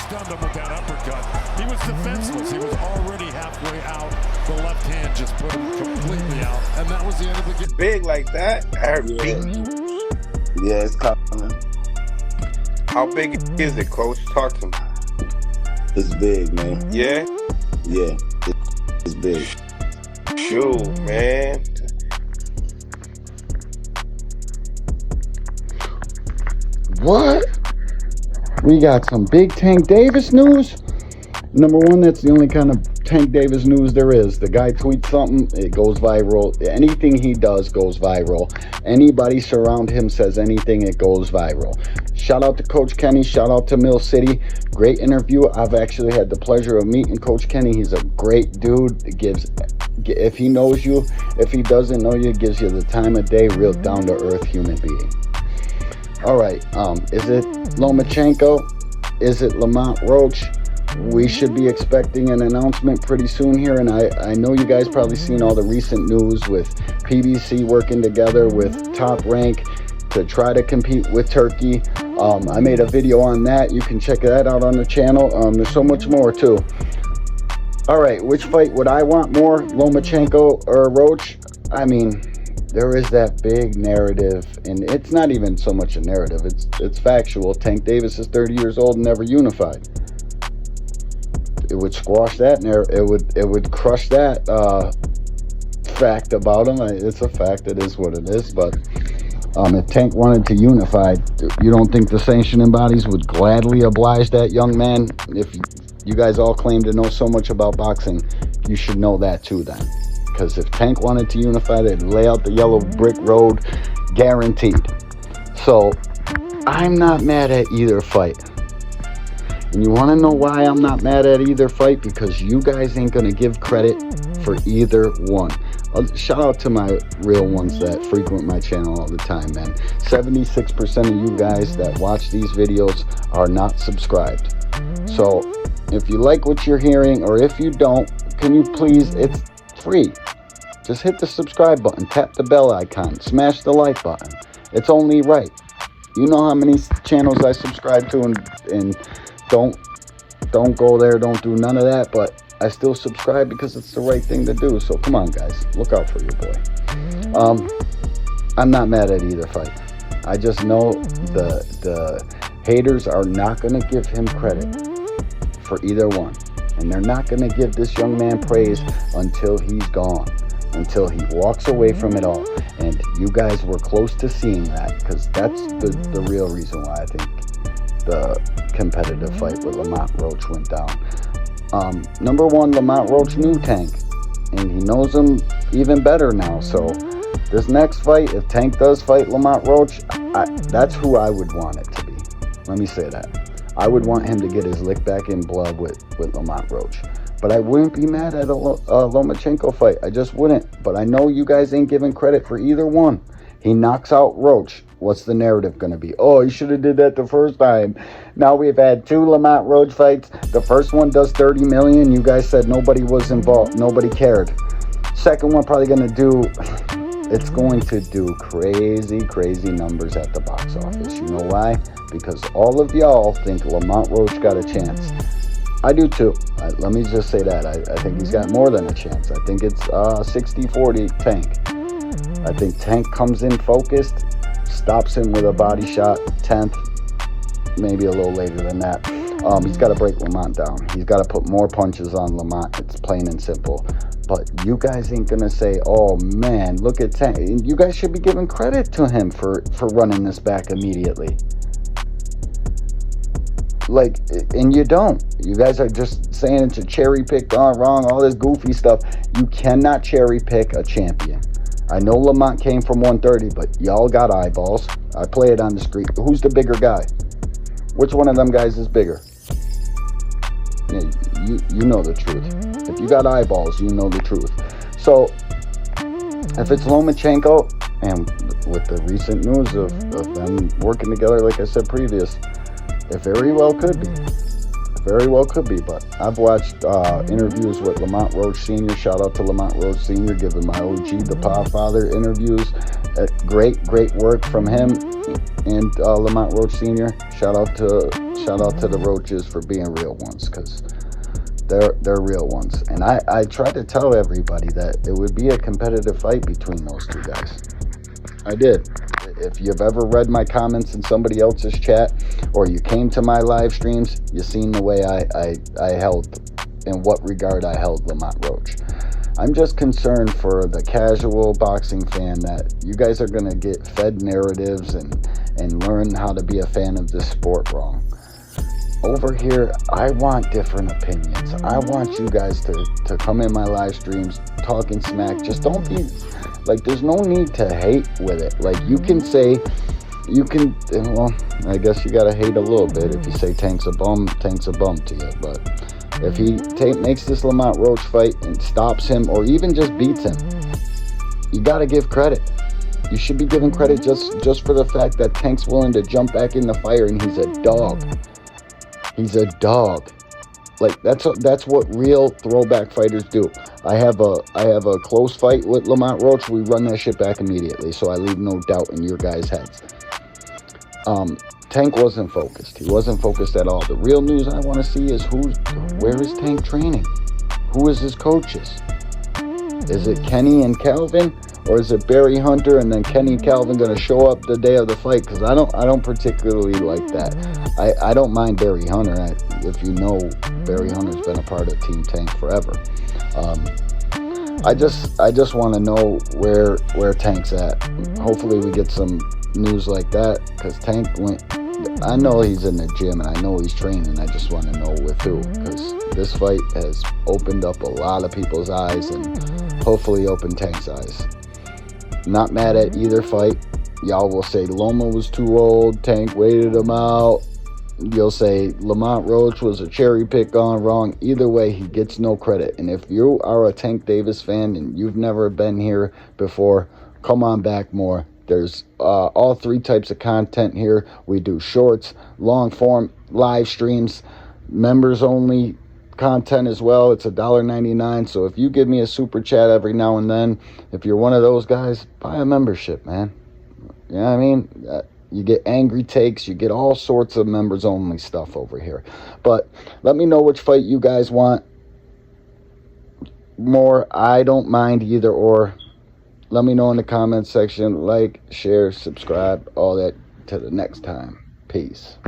stunned him with that uppercut. He was defenseless. He was already halfway out. The left hand just put him completely out. And that was the end of the game. Big like that? Yeah, it's coming. How big is it, Coach? Talk to me. It's big, man. Yeah? Yeah, it's big. Shoot, man. What? We got some big Tank Davis news. Number one, that's the only kind of Tank Davis news there is. The guy tweets something, it goes viral. Anything he does goes viral. Anybody surround him says anything, it goes viral. Shout out to Coach Kenny. Shout out to Mill City. Great interview. I've actually had the pleasure of meeting Coach Kenny. He's a great dude. If he knows you, if he doesn't know you, gives you the time of day. Real down-to-earth human being. All right. Is it Lomachenko? Is it Lamont Roach? We should be expecting an announcement pretty soon here, and I know you guys probably seen all the recent news with PBC working together with Top Rank to try to compete with Turkey. I made a video on that. You can check that out on the channel. There's so much more too. All right, which fight would I want more, Lomachenko or Roach? I mean, there is that big narrative, and it's not even so much a narrative. It's factual. Tank Davis is 30 years old and never unified. It would squash that it would crush that fact about him. It's a fact. It is what it is. But if Tank wanted to unify, you don't think the sanctioning bodies would gladly oblige that young man? If you guys all claim to know so much about boxing, you should know that too then. Because if Tank wanted to unify, they'd lay out the yellow brick road, guaranteed. So I'm not mad at either fight. And you want to know why I'm not mad at either fight? Because you guys ain't going to give credit for either one. Shout out to my real ones that frequent my channel all the time, man. 76% of you guys that watch these videos are not subscribed. So if you like what you're hearing, or if you don't, can you please, it's free. Just hit the subscribe button, tap the bell icon, smash the like button. It's only right. You know how many channels I subscribe to and don't go there, don't do none of that, but I still subscribe because it's the right thing to do. So come on, guys, look out for your boy. I'm not mad at either fight. I just know the haters are not going to give him credit for either one, and they're not going to give this young man praise until he's gone, until he walks away from it all. And you guys were close to seeing that, because that's the real reason why I think the competitive fight with Lamont Roach went down. Number one, Lamont Roach knew Tank, and he knows him even better now. So this next fight, if Tank does fight Lamont Roach, that's who I would want it to be. Let me say that. I would want him to get his lick back in blood with Lamont Roach. But I wouldn't be mad at a Lomachenko fight. I just wouldn't. But I know you guys ain't giving credit for either one. He knocks out Roach. What's the narrative going to be? Oh, he should have did that the first time. Now we've had 2 Lamont Roach fights. The first one does 30 million. You guys said nobody was involved. Nobody cared. Second one probably going to do... It's going to do crazy numbers at the box office. You know why? Because all of y'all think Lamont Roach got a chance. I do too. Let me just say that. I think he's got more than a chance. I think it's 60-40 Tank. I think Tank comes in focused, stops him with a body shot, 10th, maybe a little later than that. He's got to break Lamont down. He's got to put more punches on Lamont. It's plain and simple. But you guys ain't going to say, oh, man, look at Tank. You guys should be giving credit to him for running this back immediately. Like, and you don't. You guys are just saying it's a cherry pick gone wrong, all this goofy stuff. You cannot cherry pick a champion. I know Lamont came from 130, but y'all got eyeballs. I play it on the street. Who's the bigger guy? Which one of them guys is bigger? You know the truth. If you got eyeballs, you know the truth. So if it's Lomachenko, and with the recent news of them working together, like I said previous, it very well could be. It Very well could be, but I've watched interviews with Lamont Roach Sr. Shout out to Lamont Roach Sr. giving my OG, the Podfather, interviews. Great work from him and Lamont Roach Sr. Shout out to the Roaches for being real ones, because they're real ones. And I try to tell everybody that it would be a competitive fight between those two guys. I did. If you've ever read my comments in somebody else's chat, or you came to my live streams, you seen the way I held, in what regard I held Lamont Roach. I'm just concerned for the casual boxing fan that you guys are going to get fed narratives and learn how to be a fan of this sport wrong. Over here, I want different opinions. I want you guys to come in my live streams talking smack. Just don't be, like, there's no need to hate with it. Like, you can say, well, I guess you got to hate a little bit. If you say Tank's a bum to you. But if he makes this Lamont Roach fight and stops him, or even just beats him, you got to give credit. You should be giving credit just for the fact that Tank's willing to jump back in the fire, and he's a dog. He's a dog. Like, that's what real throwback fighters do. I have a close fight with Lamont Roach. We run that shit back immediately, so I leave no doubt in your guys' heads. Tank wasn't focused. He wasn't focused at all. The real news I want to see is where is Tank training? Who is his coaches? Is it Kenny and Calvin? Or is it Barry Hunter and then Kenny and Calvin going to show up the day of the fight? Because I don't particularly like that. I don't mind Barry Hunter. If you know, Barry Hunter's been a part of Team Tank forever. I just want to know where Tank's at. Hopefully we get some news like that, because Tank went. I know he's in the gym and I know he's training. I just want to know with who, because this fight has opened up a lot of people's eyes and hopefully opened Tank's eyes. Not mad at either fight. Y'all will say Loma was too old, Tank waited him out. You'll say Lamont Roach was a cherry pick gone wrong. Either way, he gets no credit. And if you are a Tank Davis fan and you've never been here before, come on back more. There's all three types of content here. We do shorts, long form, live streams, members only content as well. It's $1.99. So if you give me a super chat every now and then, if you're one of those guys, buy a membership, man. You know what I mean? You get angry takes, you get all sorts of members only stuff over here. But let me know which fight you guys want more. I don't mind either or. Let me know in the comments section. Like, share, subscribe, all that. Till the next time. Peace.